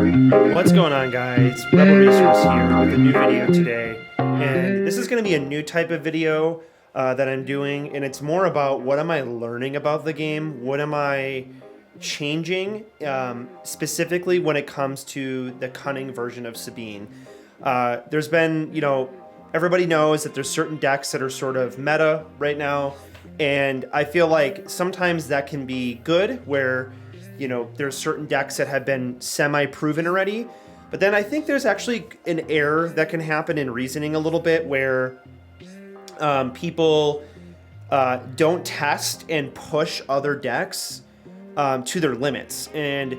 What's going on, guys? Rebel Resource here with a new video today, and this is going to be a new type of video that I'm doing, and it's more about what am I learning about the game, what am I changing, specifically when it comes to the Cunning version of Sabine. There's been, everybody knows that there's certain decks that are sort of meta right now, and I feel like sometimes that can be good, where there's certain decks that have been semi-proven already. But then I think there's actually an error that can happen in reasoning a little bit, where people don't test and push other decks to their limits. And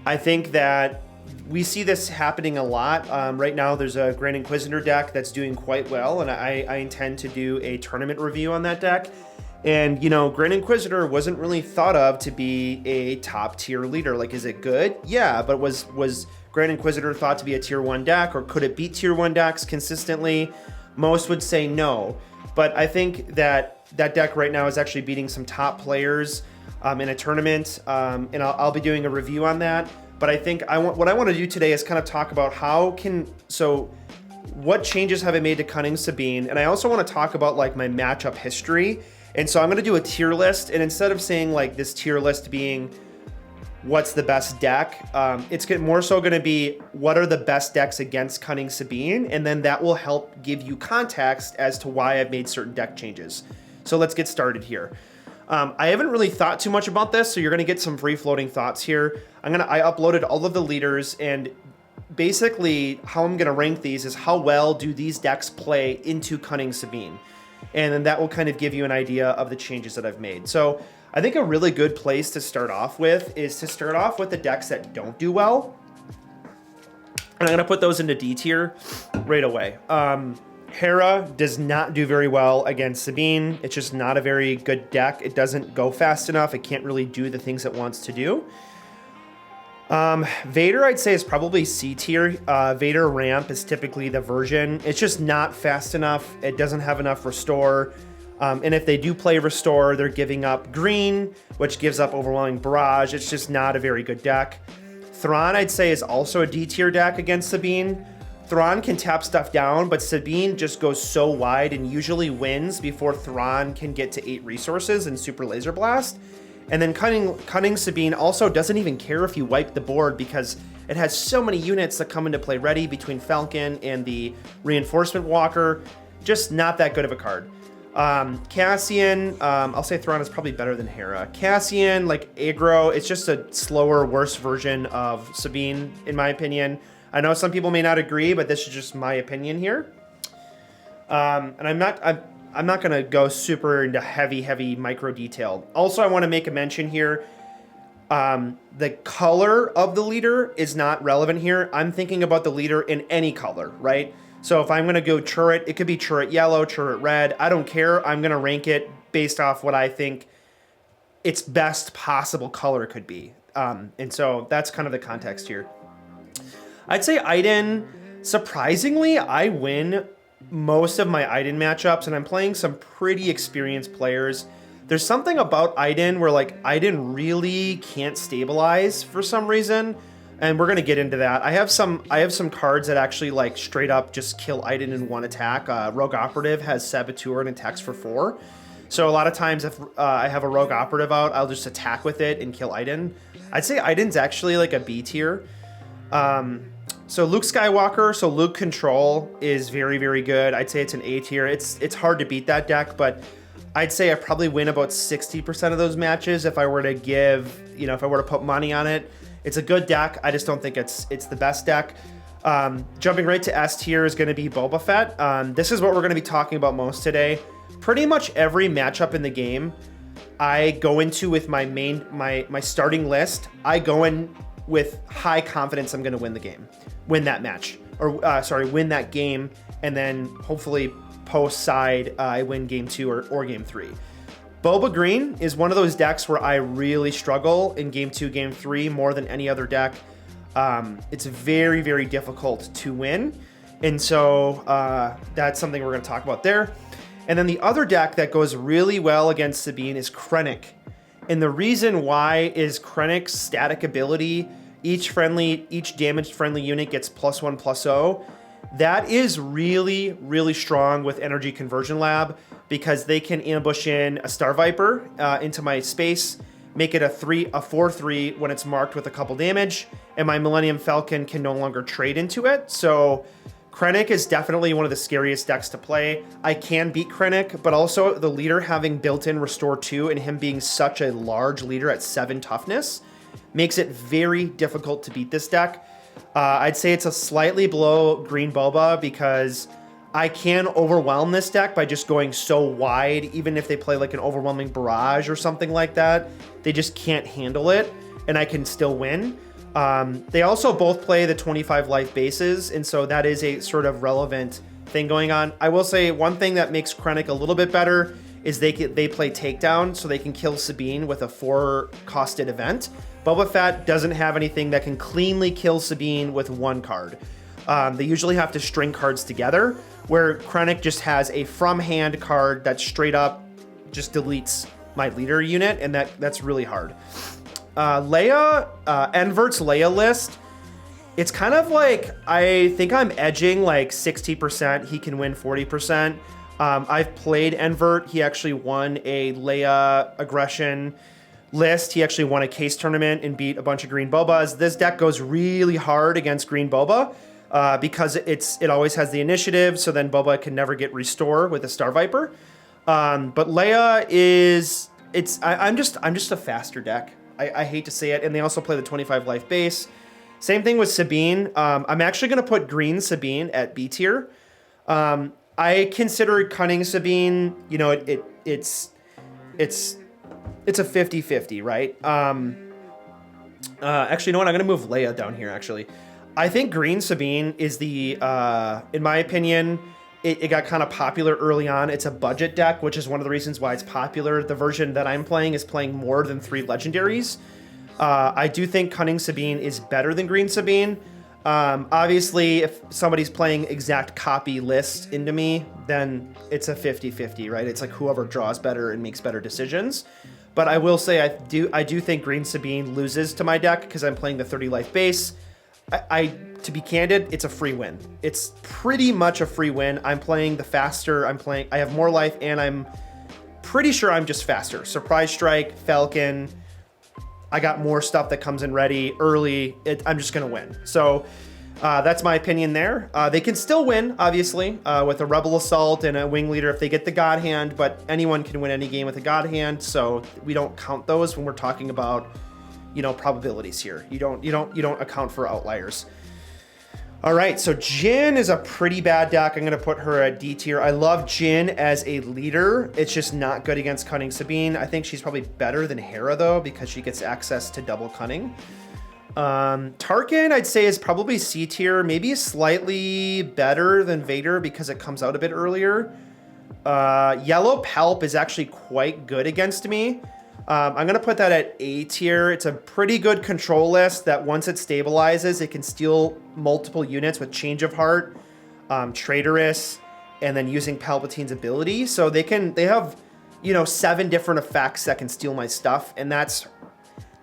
I think that we see this happening a lot. Right now, there's a Grand Inquisitor deck that's doing quite well, and I intend to do a tournament review on that deck. And, Grand Inquisitor wasn't really thought of to be a top tier leader. Like, is it good? Yeah, but was Grand Inquisitor thought to be a tier 1 deck, or could it beat tier 1 decks consistently? Most would say no. But I think that that deck right now is actually beating some top players in a tournament, and I'll be doing a review on that. But I think what I want to do today is kind of talk about what changes have I made to Cunning Sabine, and I also want to talk about like my matchup history. And so I'm going to do a tier list, and instead of saying like this tier list being what's the best deck, it's more so going to be what are the best decks against Cunning Sabine, and then that will help give you context as to why I've made certain deck changes. So let's get started here. I haven't really thought too much about this, so you're going to get some free-floating thoughts here. I uploaded all of the leaders, and basically how I'm going to rank these is how well do these decks play into Cunning Sabine. And then that will kind of give you an idea of the changes that I've made. So I think a really good place to start off with is to start off with the decks that don't do well. And I'm going to put those into D tier right away. Hera does not do very well against Sabine. It's just not a very good deck. It doesn't go fast enough. It can't really do the things it wants to do. Vader, I'd say, is probably C tier. Vader ramp is typically the version. It's just not fast enough. It doesn't have enough restore. And if they do play restore, they're giving up green, which gives up overwhelming barrage. It's just not a very good deck. Thrawn, I'd say, is also a D tier deck against Sabine. Thrawn can tap stuff down, but Sabine just goes so wide and usually wins before Thrawn can get to 8 resources and Super Laser Blast. And then Cunning Sabine also doesn't even care if you wipe the board, because it has so many units that come into play ready between Falcon and the Reinforcement Walker. Just not that good of a card. Cassian, I'll say Thrawn is probably better than Hera. Cassian, like Aggro, it's just a slower, worse version of Sabine, in my opinion. I know some people may not agree, but this is just my opinion here. And I'm not going to go super into heavy micro detail. Also, I want to make a mention here. The color of the leader is not relevant here. I'm thinking about the leader in any color, right? So if I'm going to go turret, it could be turret yellow, turret red. I don't care. I'm going to rank it based off what I think its best possible color could be. And so that's kind of the context here. I'd say Iden, surprisingly, I win most of my Iden matchups, and I'm playing some pretty experienced players. There's something about Iden where like Iden really can't stabilize for some reason, and we're gonna get into that. I have some cards that actually like straight up just kill Iden in one attack. Rogue Operative has Saboteur and attacks for 4. So a lot of times if I have a Rogue Operative out, I'll just attack with it and kill Iden. I'd say Iden's actually like a B tier. So Luke Skywalker, so Luke Control is very, very good. I'd say it's an A tier. It's hard to beat that deck, but I'd say I probably win about 60% of those matches if I were to if I were to put money on it. It's a good deck. I just don't think it's the best deck. Jumping right to S tier is going to be Boba Fett. This is what we're going to be talking about most today. Pretty much every matchup in the game, I go into with my starting list. I go in with high confidence I'm going to win that match, or win that game, and then hopefully post side I win game 2 or game 3. Boba Green is one of those decks where I really struggle in game 2, game 3 more than any other deck. It's very, very difficult to win, and so that's something we're going to talk about there. And then the other deck that goes really well against Sabine is Krennic. And the reason why is Krennic's static ability Each damaged friendly unit gets +1/+0. That is really, really strong with Energy Conversion Lab because they can ambush in a Star Viper into my space, make it a 4/3 when it's marked with a couple damage, and my Millennium Falcon can no longer trade into it. So Krennic is definitely one of the scariest decks to play. I can beat Krennic, but also the leader having built-in Restore 2 and him being such a large leader at 7 toughness makes it very difficult to beat this deck. I'd say it's a slightly below Green Boba because I can overwhelm this deck by just going so wide. Even if they play like an overwhelming barrage or something like that, they just can't handle it, and I can still win. They also both play the 25 life bases, and so that is a sort of relevant thing going on. I will say one thing that makes Krennic a little bit better is they play Takedown, so they can kill Sabine with a 4-costed event. Boba Fett doesn't have anything that can cleanly kill Sabine with 1 card. They usually have to string cards together, where Krennic just has a from-hand card that straight up just deletes my leader unit, and that's really hard. Leia, Envert's Leia list, it's kind of like, I think I'm edging like 60%, he can win 40%. I've played Envert, he actually won a Leia aggression list. He actually won a case tournament and beat a bunch of Green Bobas. This deck goes really hard against Green Boba because it always has the initiative, so then Boba can never get Restore with a Star Viper. But Leia is, I'm just a faster deck. I hate to say it, and they also play the 25 life base. Same thing with Sabine. I'm actually going to put Green Sabine at B tier. I consider Cunning Sabine, you know, it's a 50-50, right? Actually, you know what? I'm going to move Leia down here, actually. I think Green Sabine is the, in my opinion, it got kind of popular early on. It's a budget deck, which is one of the reasons why it's popular. The version that I'm playing is playing more than 3 legendaries. I do think Cunning Sabine is better than Green Sabine. Obviously, if somebody's playing exact copy list into me, then it's a 50-50, right? It's like whoever draws better and makes better decisions. But I will say I do think Green Sabine loses to my deck because I'm playing the 30 life base. To be candid, it's a free win. It's pretty much a free win. I'm playing the faster. I have more life, and I'm pretty sure I'm just faster. Surprise Strike, Falcon. I got more stuff that comes in ready early. I'm just going to win. So that's my opinion there. They can still win, obviously, with a Rebel Assault and a Wing Leader if they get the God Hand, but anyone can win any game with a God Hand, so we don't count those when we're talking about, you know, probabilities here. You don't account for outliers. All right, so Jin is a pretty bad deck. I'm going to put her at D tier. I love Jin as a leader. It's just not good against Cunning Sabine. I think she's probably better than Hera, though, because she gets access to double Cunning. Tarkin, I'd say, is probably C tier. Maybe slightly better than Vader because it comes out a bit earlier. Yellow Palp is actually quite good against me. I'm going to put that at A tier. It's a pretty good control list that once it stabilizes, it can steal multiple units with Change of Heart, Traitorous, and then using Palpatine's ability. So they have, you know, 7 different effects that can steal my stuff, and that's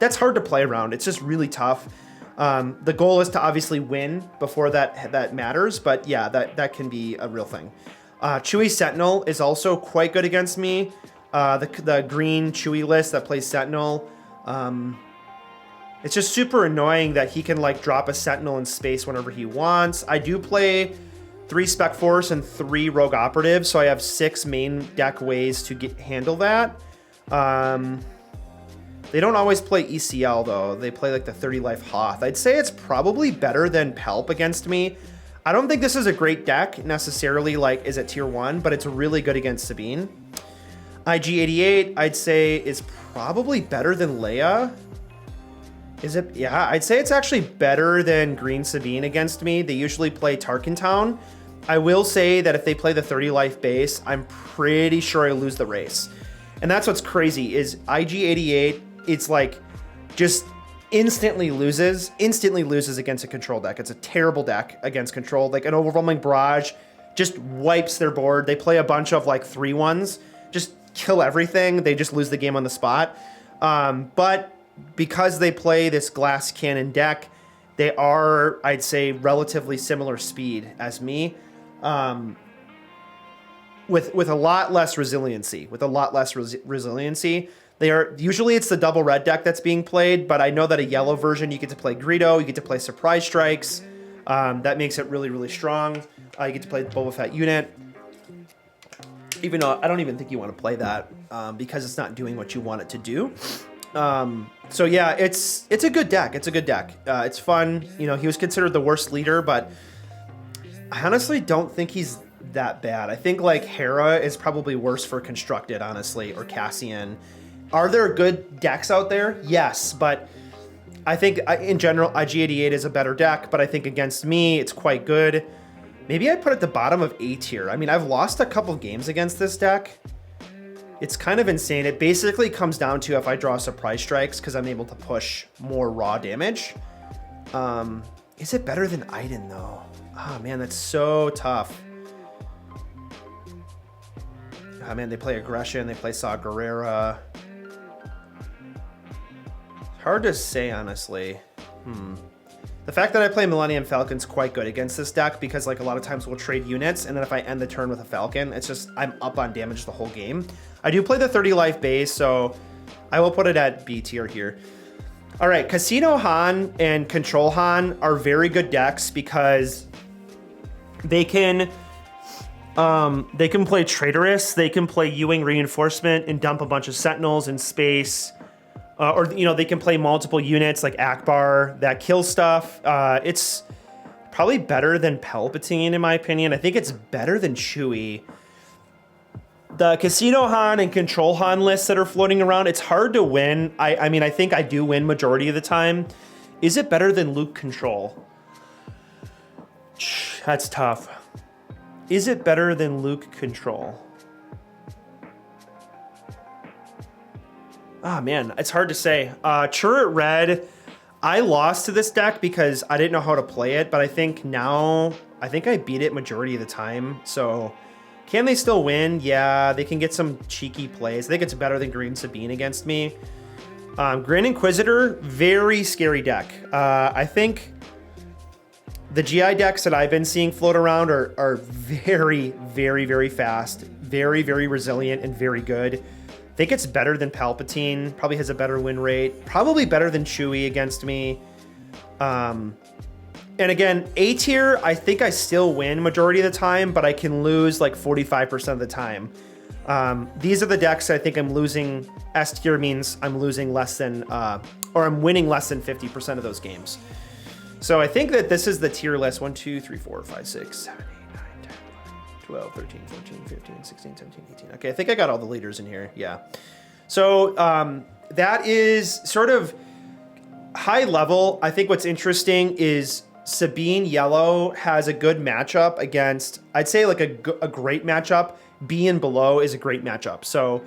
hard to play around. It's just really tough. The goal is to obviously win before that matters, but yeah, that can be a real thing. Chewie Sentinel is also quite good against me. The green Chewie list that plays Sentinel. It's just super annoying that he can like drop a Sentinel in space whenever he wants. I do play 3 Spec Force and 3 Rogue Operatives, so I have 6 main deck ways to handle that. They don't always play ECL though. They play like the 30 life Hoth. I'd say it's probably better than Palp against me. I don't think this is a great deck necessarily, like is it tier 1, but it's really good against Sabine. IG-88, I'd say, is probably better than Leia. Is it? Yeah, I'd say it's actually better than Green Sabine against me. They usually play Tarkin Town. I will say that if they play the 30 life base, I'm pretty sure I lose the race. And that's what's crazy is IG-88, it's like just instantly loses against a control deck. It's a terrible deck against control. Like an overwhelming barrage just wipes their board. They play a bunch of like 3-1s, just kill everything. They just lose the game on the spot. But because they play this glass cannon deck, they are, I'd say, relatively similar speed as me, with a lot less resiliency. They are usually it's the double red deck that's being played, but I know that a yellow version you get to play Greedo, you get to play Surprise Strikes. That makes it really, really strong. You get to play the Boba Fett unit. Even though I don't even think you want to play that because it's not doing what you want it to do. So yeah, it's a good deck. It's fun. You know, he was considered the worst leader, but I honestly don't think he's that bad. I think like Hera is probably worse for constructed, honestly, or Cassian. Are there good decks out there? Yes, but I think in general IG-88 is a better deck, but I think against me it's quite good. Maybe I put it at the bottom of A tier. I mean, I've lost a couple games against this deck. It's kind of insane. It basically comes down to if I draw Surprise Strikes because I'm able to push more raw damage. Is it better than Iden though? Oh man, that's so tough. Oh man, they play Aggression, they play Saw Gerrera. It's hard to say, honestly. The fact that I play Millennium Falcon's quite good against this deck because like a lot of times we'll trade units and then if I end the turn with a Falcon, it's just I'm up on damage the whole game. I do play the 30 life base, so I will put it at B tier here. All right, Casino Han and Control Han are very good decks because they can play Traitorous, they can play Ewing Reinforcement and dump a bunch of Sentinels in space. Or, you know, they can play multiple units like Akbar that kill stuff. It's probably better than Palpatine, in my opinion. I think it's better than Chewie. The Casino Han and Control Han lists that are floating around, it's hard to win. I mean, I think I do win majority of the time. Is it better than Luke Control? That's tough. Is it better than Luke Control? Ah, man, it's hard to say. Churret Red, I lost to this deck because I didn't know how to play it, but I think now, I beat it majority of the time. So, can they still win? Yeah, they can get some cheeky plays. I think it's better than Green Sabine against me. Grand Inquisitor, very scary deck. I think the GI decks that I've been seeing float around are very, very, very fast, very, very resilient, and very good. I think it's better than Palpatine, probably has a better win rate, probably better than Chewie against me. And again, A tier, I think I still win majority of the time, but I can lose like 45% of the time. These are the decks I think I'm losing. S tier means I'm losing less than, or I'm winning less than 50% of those games. So I think that this is the tier list. 1, 2, 3, 4, 5, 6, 7, 8, 9, 10, 12, 13, 14, 15, 16, 17, 18. Okay, I think I got all the leaders in here. Yeah. So that is sort of high level. I think what's interesting is Sabine Yellow has a good matchup against, I'd say like a great matchup. B and below is a great matchup. So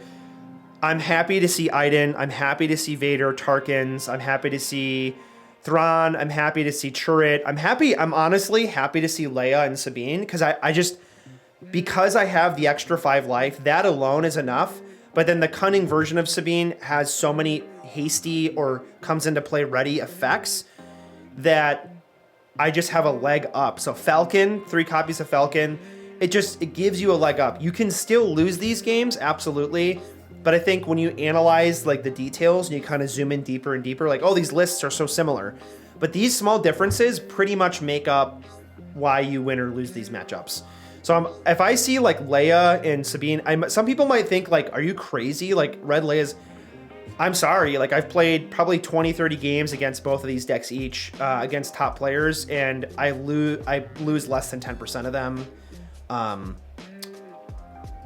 I'm happy to see Iden. I'm happy to see Vader, Tarkins. I'm happy to see Thrawn. I'm happy to see Chirrut. I'm honestly happy to see Leia and Sabine because because I have the extra 5 life, that alone is enough. But then the Cunning version of Sabine has so many hasty or comes into play ready effects that I just have a leg up. So Falcon, 3 copies of Falcon, it gives you a leg up. You can still lose these games, absolutely. But I think when you analyze like the details and you kind of zoom in deeper and deeper, like, oh, these lists are so similar. But these small differences pretty much make up why you win or lose these matchups. So if I see like Leia and Sabine, some people might think like, are you crazy? Like Red Leia's, I'm sorry. Like I've played probably 20, 30 games against both of these decks each against top players. And I lose less than 10% of them.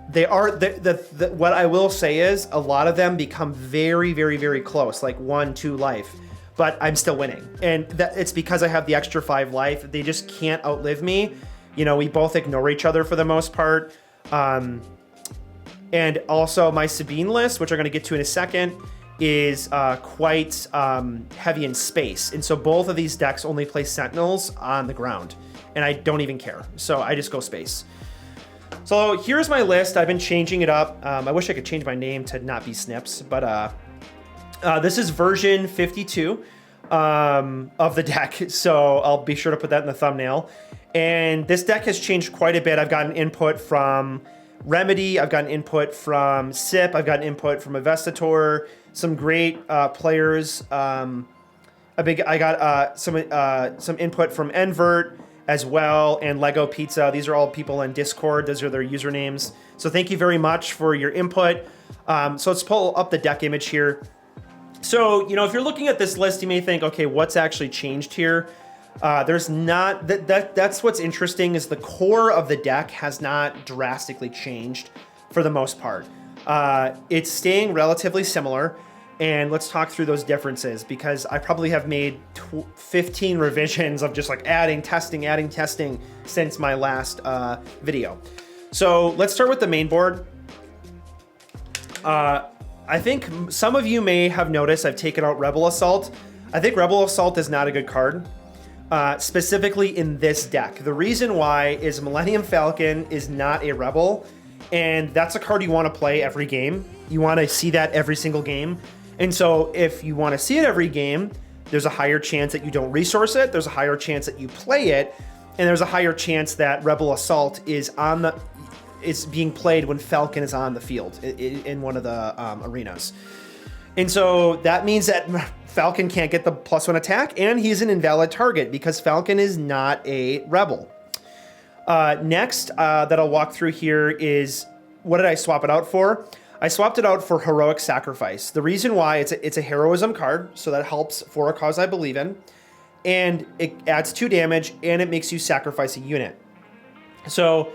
They are what I will say is a lot of them become very, very, very close, like 1, 2 life, but I'm still winning. And it's because I have the extra 5 life. They just can't outlive me. You know, we both ignore each other for the most part. And also my Sabine list, which I'm going to get to in a second, is quite heavy in space. And so both of these decks only play Sentinels on the ground. And I don't even care. So I just go space. So here's my list. I've been changing it up. I wish I could change my name to not be Snips, but This is version 52 of the deck, so I'll be sure to put that in the thumbnail. And this deck has changed quite a bit. I've gotten input from Remedy, I've gotten input from Sip, I've gotten input from Investitor, some great players. I got some input from Envert as well, and Lego Pizza. These are all people in Discord. Those are their usernames. So thank you very much for your input. So let's pull up the deck image here. So, you know, if you're looking at this list, you may think, okay, what's actually changed here? There's not, that's what's interesting, is the core of the deck has not drastically changed for the most part. It's staying relatively similar, and let's talk through those differences, because I probably have made 15 revisions of just like adding testing since my last video. So let's start with the main board. I think some of you may have noticed I've taken out Rebel Assault. I think Rebel Assault is not a good card. Specifically in this deck. The reason why is Millennium Falcon is not a rebel, and that's a card you want to play every game. You want to see that every single game. And so if you want to see it every game, there's a higher chance that you don't resource it, there's a higher chance that you play it, and there's a higher chance that Rebel Assault is being played when Falcon is on the field in one of the arenas. And so that means that Falcon can't get the +1 attack, and he's an invalid target because Falcon is not a rebel. Next, that I'll walk through here is, what did I swap it out for? I swapped it out for Heroic Sacrifice. The reason why, it's a heroism card, so that helps for a cause I believe in, and it adds 2 damage, and it makes you sacrifice a unit. So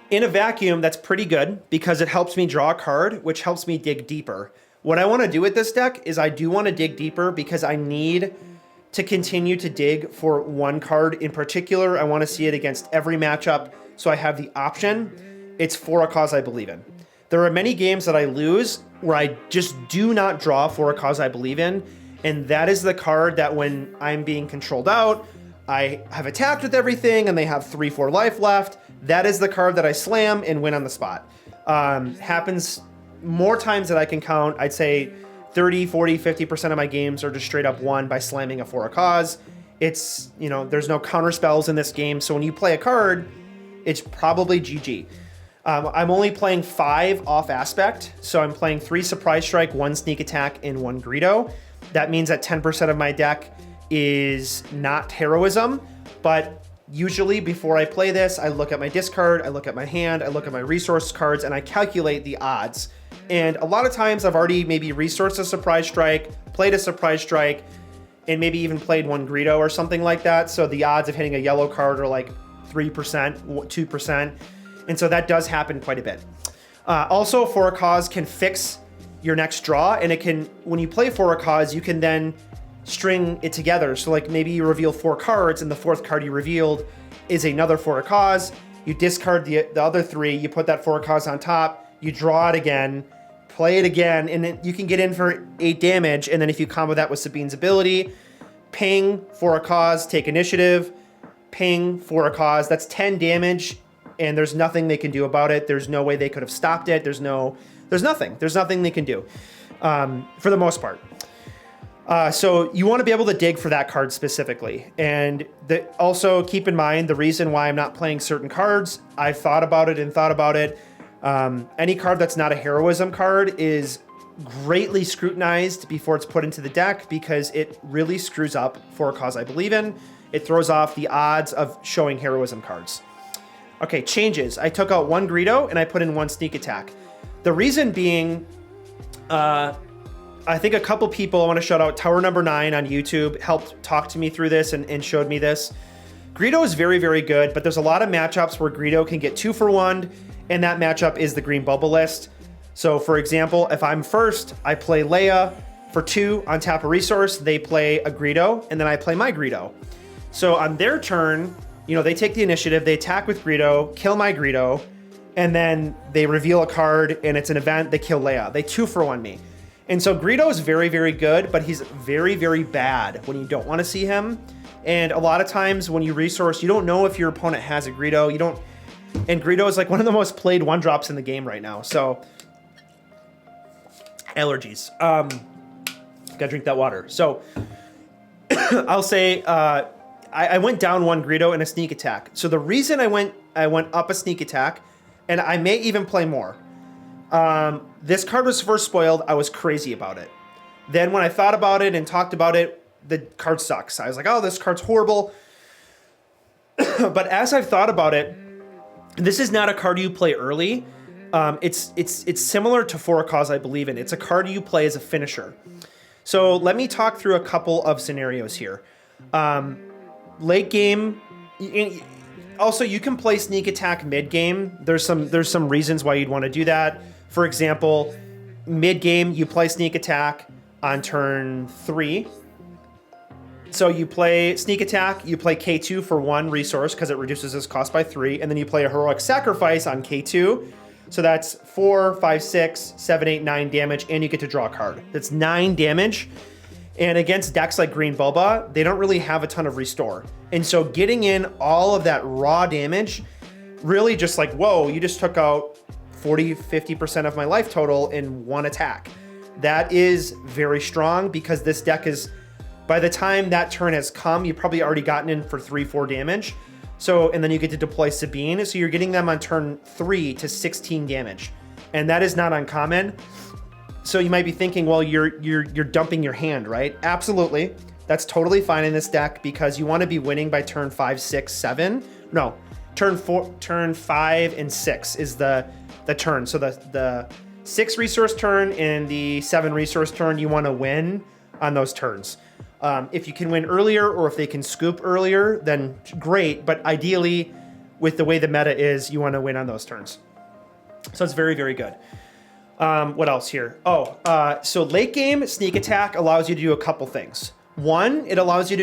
in a vacuum, that's pretty good because it helps me draw a card, which helps me dig deeper. What I want to do with this deck is I do want to dig deeper because I need to continue to dig for one card in particular. I want to see it against every matchup, so I have the option. It's for a cause I believe in. There are many games that I lose where I just do not draw for a cause I believe in, and that is the card that when I'm being controlled out, I have attacked with everything and they have 3-4 life left. That is the card that I slam and win on the spot. Happens more times than I can count. I'd say 30, 40, 50% of my games are just straight up won by slamming a for a cause. It's, you know, there's no counter spells in this game, so when you play a card, it's probably GG. I'm only playing 5 off aspect, so I'm playing 3 surprise strike, 1 sneak attack, and 1 Greedo. That means that 10% of my deck is not heroism, but usually before I play this, I look at my discard, I look at my hand, I look at my resource cards, and I calculate the odds. And a lot of times I've already maybe resourced a surprise strike, played a surprise strike, and maybe even played 1 Greedo or something like that. So the odds of hitting a yellow card are like 3%, 2%. And so that does happen quite a bit. Also, for a cause can fix your next draw, and it can, when you play for a cause, you can then string it together. So like maybe you reveal 4 cards, and the 4th card you revealed is another for a cause. You discard the other 3, you put that for a cause on top, you draw it again, play it again, and then you can get in for 8 damage. And then if you combo that with Sabine's ability, ping for a cause, take initiative, ping for a cause, that's 10 damage, and there's nothing they can do about it. There's no way they could have stopped it. There's nothing they can do for the most part. So you want to be able to dig for that card specifically. And also keep in mind, the reason why I'm not playing certain cards, I've thought about it. Any card that's not a heroism card is greatly scrutinized before it's put into the deck because it really screws up for a cause I believe in. It throws off the odds of showing heroism cards. Okay, changes. I took out 1 Greedo and I put in 1 sneak attack. The reason being, I think a couple people, I want to shout out Tower Number 9 on YouTube, helped talk to me through this and showed me this. Greedo is very, very good, but there's a lot of matchups where Greedo can get 2 for 1, and that matchup is the green bubble list. So for example, if I'm first, I play Leia for 2 on tap a resource, they play a Greedo, and then I play my Greedo. So on their turn, you know, they take the initiative, they attack with Greedo, kill my Greedo, and then they reveal a card, and it's an event, they kill Leia. They 2 for 1 me. And so Greedo is very, very good, but he's very, very bad when you don't want to see him. And a lot of times when you resource, you don't know if your opponent has a Greedo. And Greedo is like one of the most played 1-drops in the game right now. So allergies. Gotta drink that water. So I'll say I went down 1 Greedo and a sneak attack. So the reason I went up a sneak attack, and I may even play more. This card was first spoiled. I was crazy about it. Then when I thought about it and talked about it, the card sucks. I was like, oh, this card's horrible. But as I've thought about it, this is not a card you play early. It's similar to For a Cause I Believe In. It's a card you play as a finisher. So let me talk through a couple of scenarios here. Late game, also you can play sneak attack mid game. There's some reasons why you'd want to do that. For example, mid game you play sneak attack on turn 3. So you play sneak attack, you play K2 for 1 resource because it reduces its cost by 3, and then you play a heroic sacrifice on K2. So that's 4, 5, 6, 7, 8, 9 damage, and you get to draw a card. That's 9 damage. And against decks like Green Boba, they don't really have a ton of restore. And so getting in all of that raw damage, really just like, whoa, you just took out 40, 50% of my life total in 1 attack. That is very strong because this deck is, by the time that turn has come, you've probably already gotten in for 3, 4 damage. So, and then you get to deploy Sabine. So you're getting them on turn 3 to 16 damage. And that is not uncommon. So you might be thinking, well, you're dumping your hand, right? Absolutely. That's totally fine in this deck because you want to be winning by turn 5, 6, 7. No, turn 5 and 6 is the turn. So the 6 resource turn and the 7 resource turn, you want to win on those turns. If you can win earlier or if they can scoop earlier, then great. But ideally, with the way the meta is, you want to win on those turns. So it's very, very good. What else here? So late game sneak attack allows you to do a couple things. One, it allows you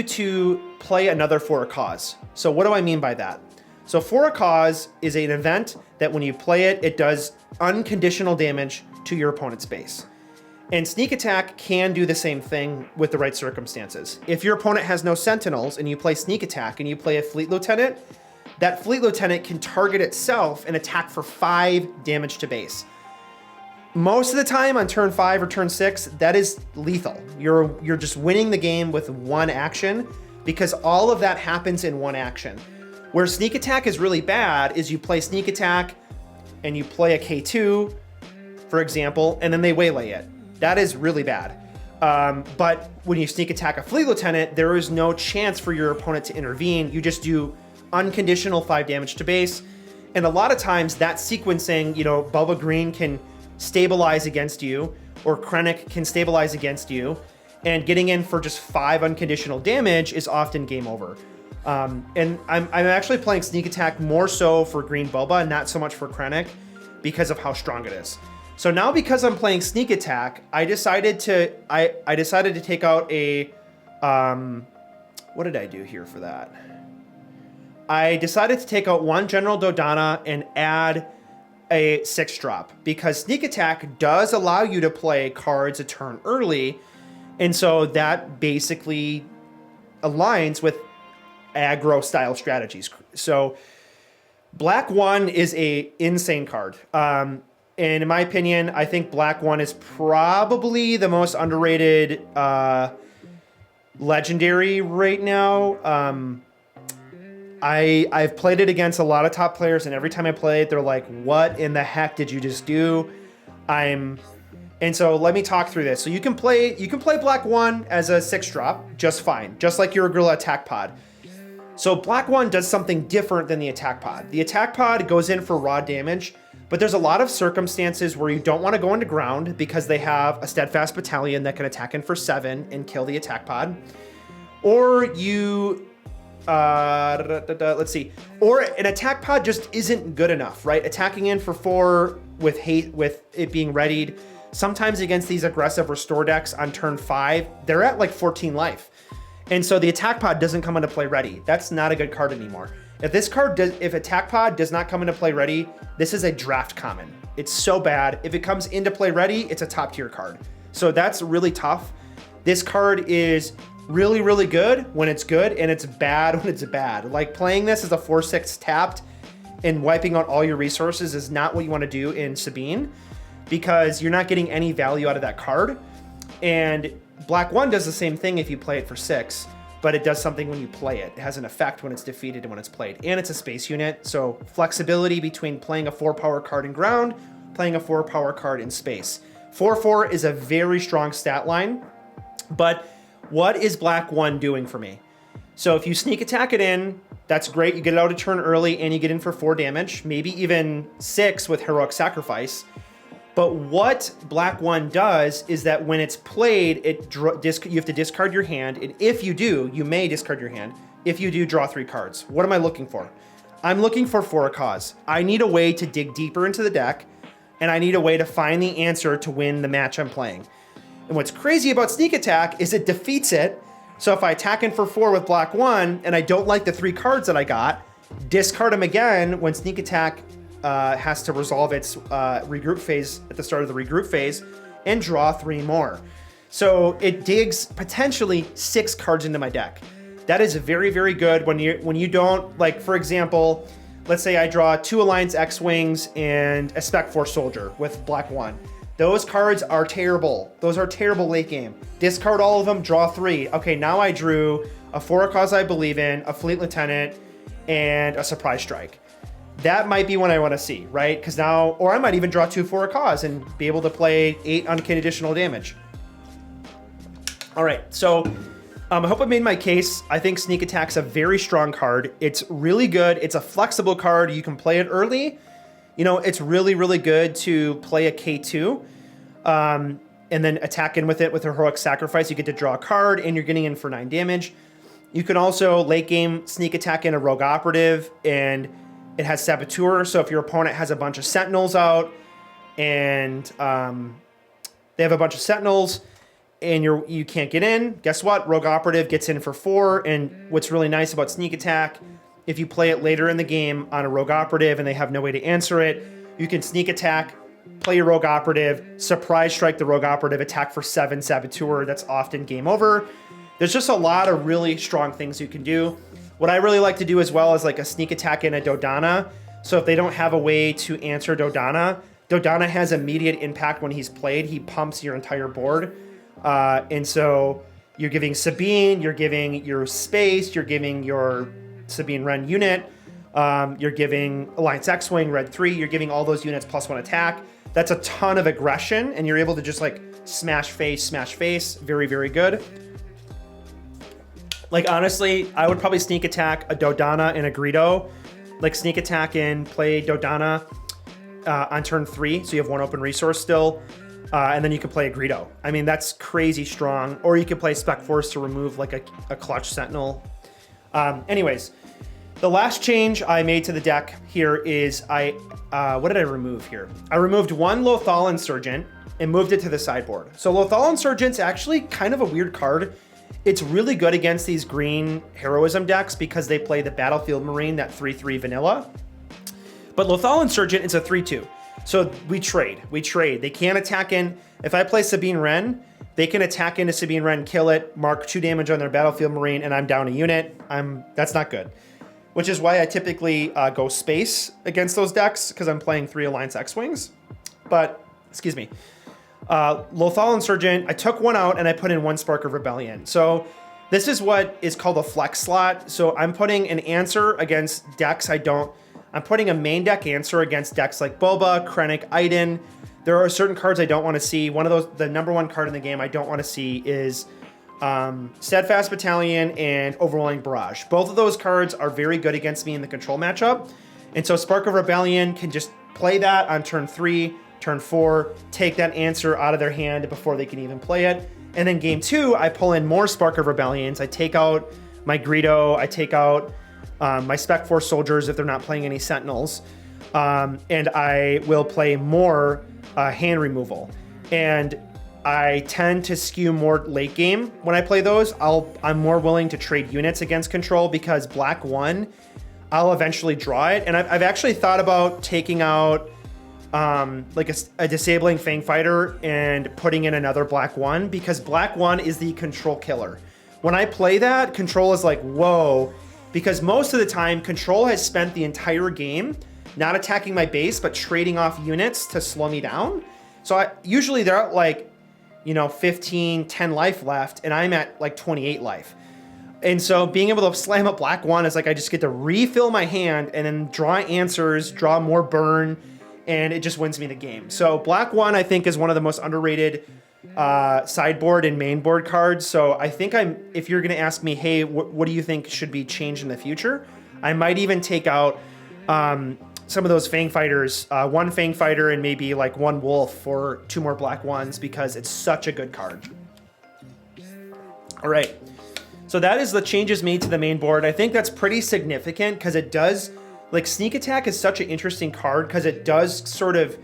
to play another For a Cause. So what do I mean by that? So For a Cause is an event that when you play it, it does unconditional damage to your opponent's base. And sneak attack can do the same thing with the right circumstances. If your opponent has no sentinels and you play sneak attack and you play a fleet lieutenant, that fleet lieutenant can target itself and attack for 5 damage to base. Most of the time on turn 5 or turn 6, that is lethal. You're just winning the game with 1 action because all of that happens in 1 action. Where sneak attack is really bad is you play sneak attack and you play a K2, for example, and then they waylay it. That is really bad. But when you sneak attack a fleet lieutenant, there is no chance for your opponent to intervene. You just do unconditional 5 damage to base. And a lot of times that sequencing, Bubba Green can stabilize against you, or Krennic can stabilize against you, and getting in for just 5 unconditional damage is often game over. And I'm actually playing sneak attack more so for Green Boba and not so much for Krennic because of how strong it is. So now because I'm playing sneak attack, I decided to take out a, what did I do here for that? I decided to take out 1 General Dodonna and add a 6-drop because sneak attack does allow you to play cards a turn early. And so that basically aligns with aggro style strategies. So Black 1 is a insane card. And in my opinion, I think Black 1 is probably the most underrated legendary right now. I've played it against a lot of top players, and every time I play it, they're like, what in the heck did you just do? And so let me talk through this. So you can play Black 1 as a 6-drop just fine, just like your Gorilla Attack Pod. So Black 1 does something different than the Attack Pod. The Attack Pod goes in for raw damage, but there's a lot of circumstances where you don't want to go into ground because they have a Steadfast Battalion that can attack in for 7 and kill the Attack Pod. Or you... let's see. Or an Attack Pod just isn't good enough, right? Attacking in for 4 with it being readied. Sometimes against these aggressive restore decks on turn 5, they're at like 14 life. And so the Attack Pod doesn't come into play ready. That's not a good card anymore. If Attack Pod does not come into play ready, this is a draft common. It's so bad. If it comes into play ready, it's a top tier card. So that's really tough. This card is really, really good when it's good, and it's bad when it's bad. Like playing this as a 4/6 tapped and wiping out all your resources is not what you want to do in Sabine, because you're not getting any value out of that card. And black 1 does the same thing if you play it for 6, but it does something when you play it. It has an effect when it's defeated and when it's played. And it's a space unit, so flexibility between playing a 4-power card in ground, playing a 4-power card in space. 4/4 is a very strong stat line, but what is black 1 doing for me? So if you sneak attack it in, that's great. You get it out a turn early and you get in for 4 damage, maybe even 6 with Heroic Sacrifice. But what black 1 does is that when it's played, you have to discard your hand. And if you do, you may discard your hand. If you do, draw 3 cards. What am I looking for? I'm looking for a cause. I need a way to dig deeper into the deck, and I need a way to find the answer to win the match I'm playing. And what's crazy about sneak attack is it defeats it. So if I attack in for 4 with black 1 and I don't like the 3 cards that I got, discard them again when sneak attack has to resolve its regroup phase at the start of the regroup phase, and draw 3 more. So it digs potentially 6 cards into my deck. That is very, very good when you don't, like, for example, let's say I draw 2 Alliance X-Wings and a Spec Force Soldier with black 1. Those cards are terrible. Those are terrible late game. Discard all of them, draw 3. Okay, now I drew a For a Cause I Believe in, a Fleet Lieutenant, and a Surprise Strike. That might be what I want to see, right? Because now, or I might even draw 2 For a Cause and be able to play 8 unconditional damage. All right, so I hope I made my case. I think Sneak Attack's a very strong card. It's really good. It's a flexible card. You can play it early. You know, it's really, really good to play a K2 and then attack in with it with a Heroic Sacrifice. You get to draw a card and you're getting in for 9 damage. You can also late game Sneak Attack in a Rogue Operative, and it has Saboteur, so if your opponent has a bunch of Sentinels out and they have a bunch of Sentinels and you can't get in, guess what? Rogue Operative gets in for 4, and what's really nice about Sneak Attack, if you play it later in the game on a Rogue Operative and they have no way to answer it, you can Sneak Attack, play your Rogue Operative, Surprise Strike the Rogue Operative, attack for 7 Saboteur, that's often game over. There's just a lot of really strong things you can do. What I really like to do as well is like a Sneak Attack in a Dodonna. So if they don't have a way to answer Dodonna, Dodonna has immediate impact when he's played. He pumps your entire board. And so you're giving Sabine, you're giving your space, you're giving your Sabine Wren unit, you're giving Alliance X-Wing, Red 3, you're giving all those units +1 attack. That's a ton of aggression, and you're able to just like smash face, very, very good. Like, honestly, I would probably Sneak Attack a Dodonna and a Greedo. Like, Sneak Attack in, play Dodonna on turn 3, so you have 1 open resource still, and then you can play a Greedo. I mean, that's crazy strong. Or you could play Spec Force to remove, like, a Clutch Sentinel. Anyways, the last change I made to the deck here is what did I remove here? I removed 1 Lothal Insurgent and moved it to the sideboard. So Lothal Insurgent's actually kind of a weird card. It's really good against these green heroism decks because they play the Battlefield Marine, that 3/3 vanilla. But Lothal Insurgent is a 3/2. So we trade. They can't attack in. If I play Sabine Wren, they can attack into Sabine Wren, kill it, mark 2 damage on their Battlefield Marine, and I'm down a unit. That's not good. Which is why I typically go space against those decks, because I'm playing 3 Alliance X-Wings. But, excuse me. Lothal Insurgent, I took 1 out and I put in 1 Spark of Rebellion. So this is what is called a flex slot. So I'm putting an answer against decks I'm putting a main deck answer against decks like Boba, Krennic, Iden. There are certain cards I don't want to see. One of those, the number 1 card in the game I don't want to see is Steadfast Battalion and Overwhelming Barrage. Both of those cards are very good against me in the control matchup. And so Spark of Rebellion can just play that on turn 3, turn 4, take that answer out of their hand before they can even play it. And then game 2, I pull in more Spark of Rebellions. I take out my Greedo, I take out my Spec Force Soldiers if they're not playing any Sentinels. And I will play more hand removal. And I tend to skew more late game when I play those. I'm more willing to trade units against control because black 1, I'll eventually draw it. And I've actually thought about taking out like a disabling Fang Fighter and putting in another black 1, because black 1 is the control killer. When I play that, control is like, whoa, because most of the time control has spent the entire game not attacking my base, but trading off units to slow me down. So usually they're at like, 15, 10 life left, and I'm at like 28 life. And so being able to slam a black one is like I just get to refill my hand and then draw answers, draw more burn, and it just wins me the game. So black one, I think, is one of the most underrated sideboard and main board cards. So I think if you're going to ask me, hey, what do you think should be changed in the future? I might even take out some of those Fang Fighters, one Fang Fighter and maybe like one Wolf for 2 more black ones because it's such a good card. All right. So that is the changes made to the main board. I think that's pretty significant because it does, like, Sneak Attack is such an interesting card because it does sort of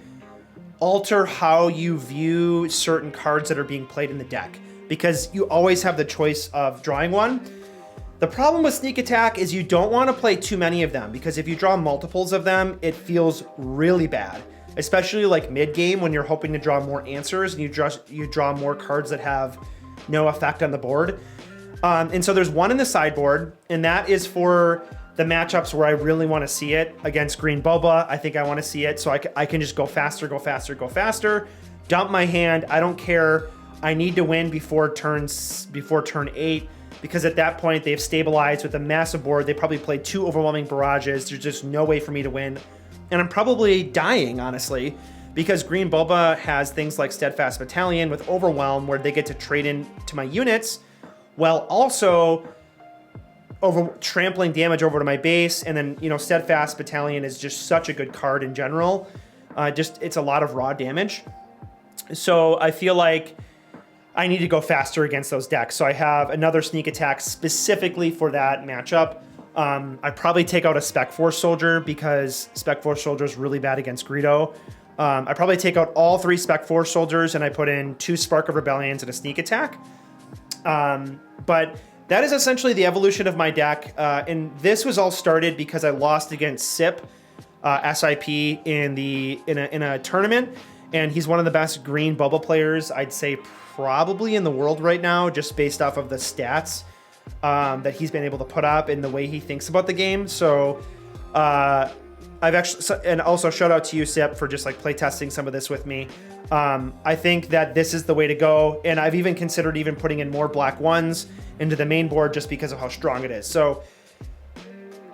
alter how you view certain cards that are being played in the deck because you always have the choice of drawing one. The problem with Sneak Attack is you don't want to play too many of them because if you draw multiples of them, it feels really bad, especially like mid-game when you're hoping to draw more answers and you draw more cards that have no effect on the board. And so there's one in the sideboard, and that is for the matchups where I really want to see it against Green Boba. I think I want to see it so I can just go faster, dump my hand. I don't care. I need to win before turn 8. Because at that point, they've stabilized with a massive board. They probably played 2 overwhelming barrages. There's just no way for me to win. And I'm probably dying, honestly, because Green Boba has things like Steadfast Battalion with Overwhelm, where they get to trade into my units, while also trampling damage over to my base. And then, Steadfast Battalion is just such a good card in general. It's a lot of raw damage. So I feel like I need to go faster against those decks. So I have another Sneak Attack specifically for that matchup. I probably take out a Spec Force Soldier because Spec Force Soldier is really bad against Greedo. I probably take out all 3 Spec Force Soldiers and I put in 2 Spark of Rebellions and a Sneak Attack. But that is essentially the evolution of my deck. And this was all started because I lost against SIP, SIP in a tournament. And he's one of the best green Boba players, I'd say probably in the world right now, just based off of the stats that he's been able to put up and the way he thinks about the game. So I've actually, and also shout out to you, Sip, for just like play testing some of this with me. I think that this is the way to go. And I've even considered putting in more black ones into the main board just because of how strong it is. So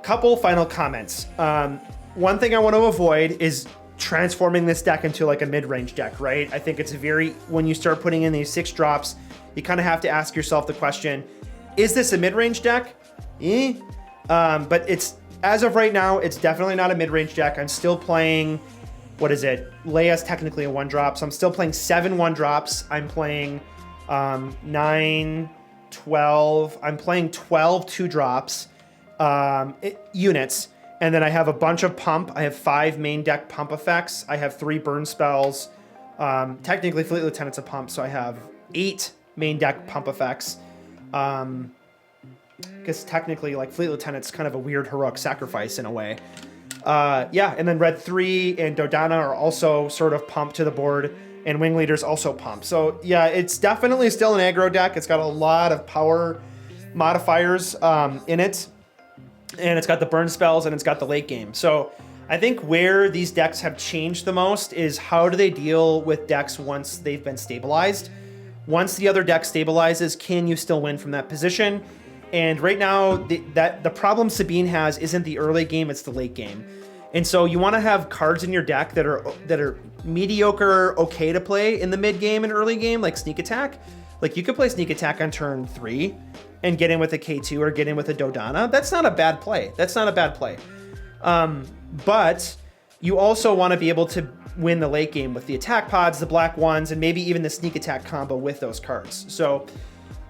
couple final comments. One thing I want to avoid is transforming this deck into like a mid-range deck, right? I think it's when you start putting in these 6 drops, you kind of have to ask yourself the question, is this a mid-range deck? But it's, as of right now, it's definitely not a mid-range deck. I'm still playing, what is it? Leia's technically a 1-drop, so I'm still playing 7 1-drops. I'm playing 9, 12. I'm playing 12 2-drops units. And then I have a bunch of pump. I have 5 main deck pump effects. I have 3 burn spells. Technically, Fleet Lieutenant's a pump, so I have 8 main deck pump effects. Because technically, like, Fleet Lieutenant's kind of a weird heroic sacrifice in a way. And then Red 3 and Dodonna are also sort of pumped to the board, and Wing Leader's also pumped. So, yeah, it's definitely still an aggro deck. It's got a lot of power modifiers in it. And it's got the burn spells and it's got the late game. So I think where these decks have changed the most is how do they deal with decks once they've been stabilized? Once the other deck stabilizes, can you still win from that position? And right now, the problem Sabine has isn't the early game, it's the late game. And so you want to have cards in your deck that are mediocre, okay to play in the mid game and early game, like Sneak Attack. Like, you could play Sneak Attack on turn 3 and get in with a K2 or get in with a Dodonna. That's not a bad play. But you also want to be able to win the late game with the attack pods, the black ones, and maybe even the Sneak Attack combo with those cards. So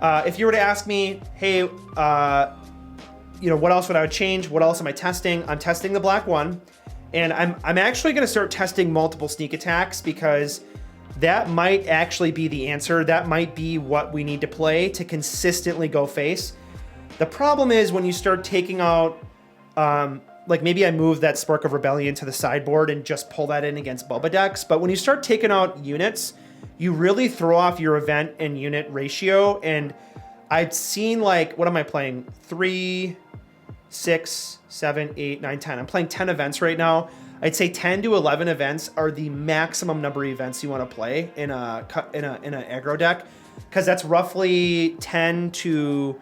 if you were to ask me, hey, what else would I would change? What else am I testing? I'm testing the black one. And I'm actually going to start testing multiple Sneak Attacks because that might actually be the answer. That might be what we need to play to consistently go face. The problem is when you start taking out, like maybe I move that Spark of Rebellion to the sideboard and just pull that in against Boba decks. But when you start taking out units, you really throw off your event and unit ratio. And I've seen, like, what am I playing? 3, 6, 7, 8, 9, 10. I'm playing 10 events right now. I'd say 10 to 11 events are the maximum number of events you want to play in a aggro deck, because that's roughly 10 to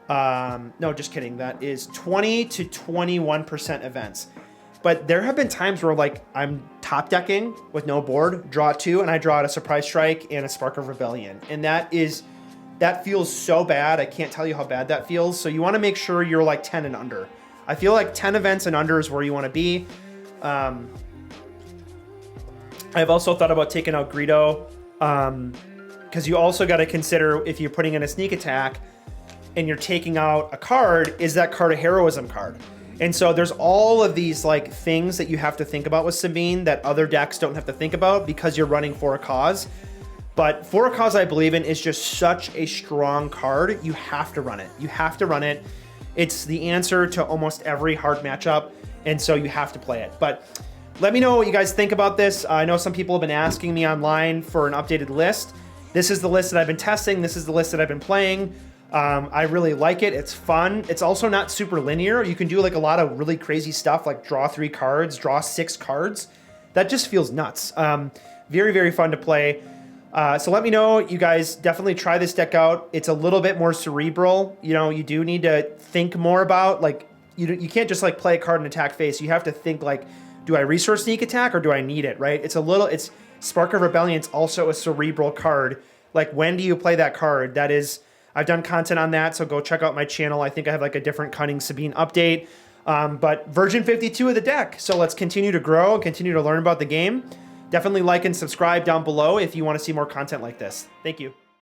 no, just kidding. That is 20 to 21% events. But there have been times where like I'm top decking with no board, draw 2, and I draw out a Surprise Strike and a Spark of Rebellion. And that feels so bad. I can't tell you how bad that feels. So you want to make sure you're like 10 and under. I feel like 10 events and under is where you want to be. I've also thought about taking out Greedo, because you also got to consider if you're putting in a sneak attack and you're taking out a card, is that card a heroism card? And so there's all of these like things that you have to think about with Sabine that other decks don't have to think about because you're running For a Cause. But For a Cause, I believe in, is just such a strong card. You have to run it. You have to run it. It's the answer to almost every hard matchup, and so you have to play it. But let me know what you guys think about this. I know some people have been asking me online for an updated list. This is the list that I've been testing. This is the list that I've been playing. I really like it. It's fun. It's also not super linear. You can do like a lot of really crazy stuff, like draw 3 cards, draw 6 cards. That just feels nuts. Very, very fun to play. So let me know. You guys definitely try this deck out. It's a little bit more cerebral. You know, you do need to think more about, like, you can't just like play a card and attack face. You have to think like, do I resource sneak attack or do I need it, right? It's Spark of Rebellion. It's also a cerebral card. Like, when do you play that card? That is, I've done content on that, so go check out my channel. I think I have like a different Cunning Sabine update. But version 52 of the deck. So let's continue to grow and continue to learn about the game. Definitely like and subscribe down below if you want to see more content like this. Thank you.